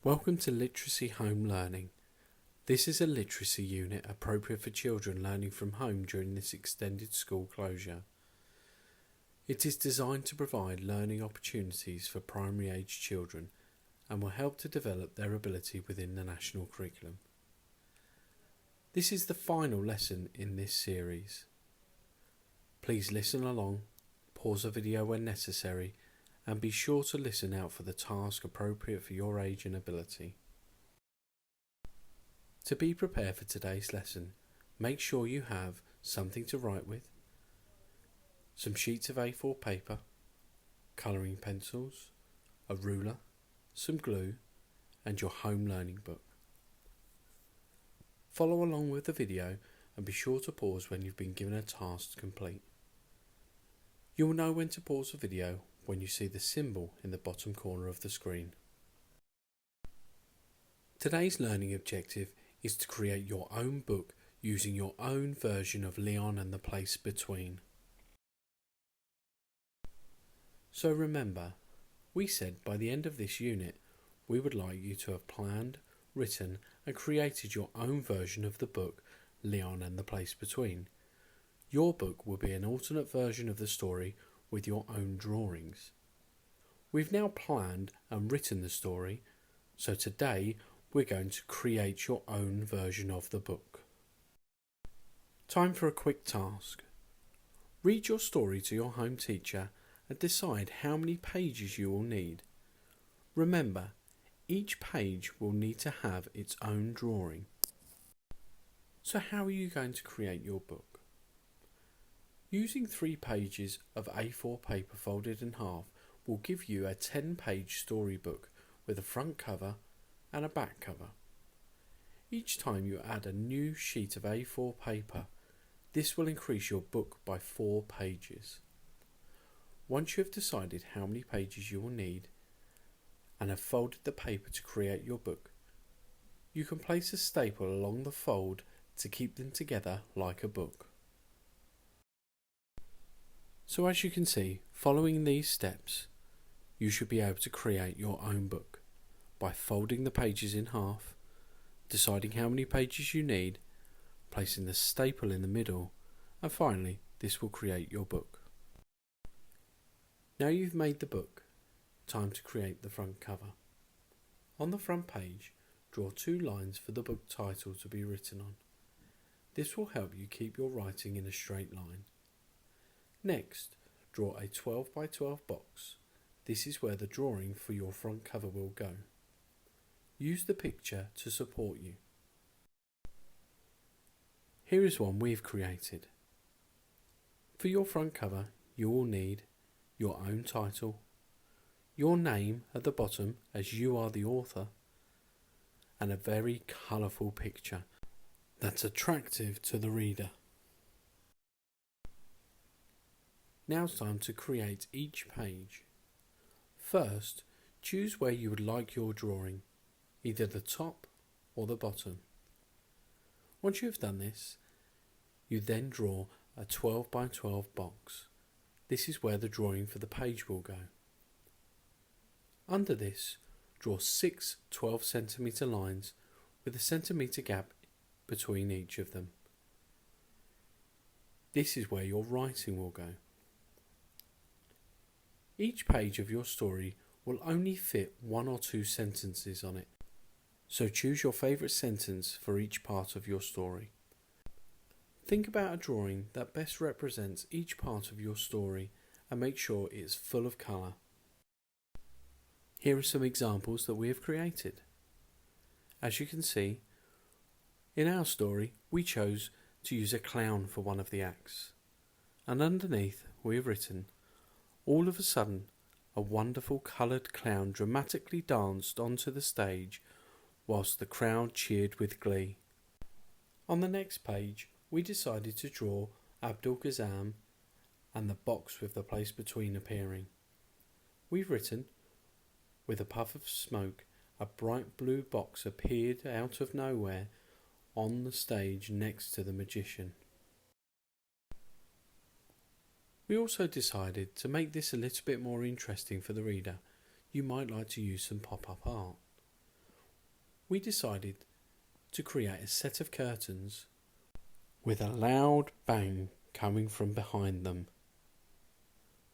Welcome to Literacy Home Learning. This is a literacy unit appropriate for children learning from home during this extended school closure. It is designed to provide learning opportunities for primary age children and will help to develop their ability within the national curriculum. This is the final lesson in this series. Please listen along, pause the video when necessary, and be sure to listen out for the task appropriate for your age and ability. To be prepared for today's lesson, make sure you have something to write with, some sheets of A4 paper, colouring pencils, a ruler, some glue, and your home learning book. Follow along with the video and be sure to pause when you've been given a task to complete. You will know when to pause the video when you see the symbol in the bottom corner of the screen. Today's learning objective is to create your own book using your own version of Leon and the Place Between. So remember, we said by the end of this unit we would like you to have planned, written and created your own version of the book Leon and the Place Between. Your book will be an alternate version of the story with your own drawings. We've now planned and written the story, so today we're going to create your own version of the book. Time for a quick task. Read your story to your home teacher and decide how many pages you will need. Remember, each page will need to have its own drawing. So how are you going to create your book? Using 3 pages of A4 paper folded in half will give you a 10-page storybook with a front cover and a back cover. Each time you add a new sheet of A4 paper, this will increase your book by 4 pages. Once you have decided how many pages you will need and have folded the paper to create your book, you can place a staple along the fold to keep them together like a book. So as you can see, following these steps, you should be able to create your own book by folding the pages in half, deciding how many pages you need, placing the staple in the middle, and finally this will create your book. Now you've made the book, time to create the front cover. On the front page, draw 2 lines for the book title to be written on. This will help you keep your writing in a straight line. Next, draw a 12 by 12 box. This is where the drawing for your front cover will go. Use the picture to support you. Here is one we've created. For your front cover, you will need your own title, your name at the bottom as you are the author, and a very colourful picture that's attractive to the reader. Now it's time to create each page. First, choose where you would like your drawing, either the top or the bottom. Once you have done this, you then draw a 12 by 12 box. This is where the drawing for the page will go. Under this, draw 6 12cm lines with a centimetre gap between each of them. This is where your writing will go. Each page of your story will only fit 1 or 2 sentences on it, so choose your favourite sentence for each part of your story. Think about a drawing that best represents each part of your story and make sure it is full of colour. Here are some examples that we have created. As you can see, in our story we chose to use a clown for one of the acts, and underneath we have written, "All of a sudden, a wonderful coloured clown dramatically danced onto the stage whilst the crowd cheered with glee." On the next page, we decided to draw Grahame and the box with the place between appearing. We've written, "With a puff of smoke, a bright blue box appeared out of nowhere on the stage next to the magician." We also decided to make this a little bit more interesting for the reader. You might like to use some pop-up art. we decided to create a set of curtains with a loud bang coming from behind them.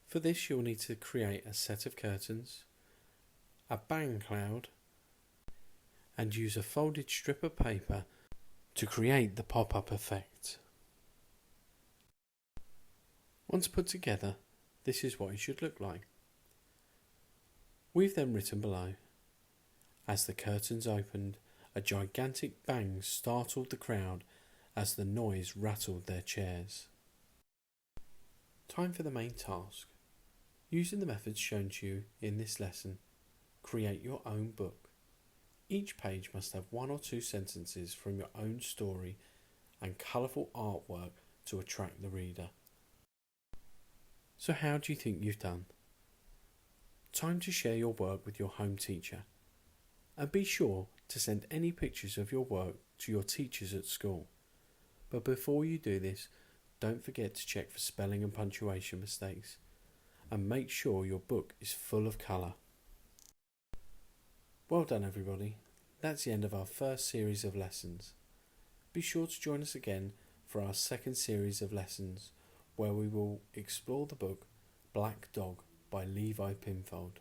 For this you'll need to create a set of curtains, a bang cloud, and use a folded strip of paper to create the pop-up effect. Once put together, this is what it should look like. We've then written below, as the curtains opened, a gigantic bang startled the crowd as the noise rattled their chairs. Time for the main task. Using the methods shown to you in this lesson, create your own book. Each page must have 1 or 2 sentences from your own story and colourful artwork to attract the reader. So how do you think you've done? Time to share your work with your home teacher. And be sure to send any pictures of your work to your teachers at school. But before you do this, don't forget to check for spelling and punctuation mistakes. And make sure your book is full of colour. Well done everybody. That's the end of our first series of lessons. Be sure to join us again for our second series of lessons, where we will explore the book Black Dog by Levi Pinfold.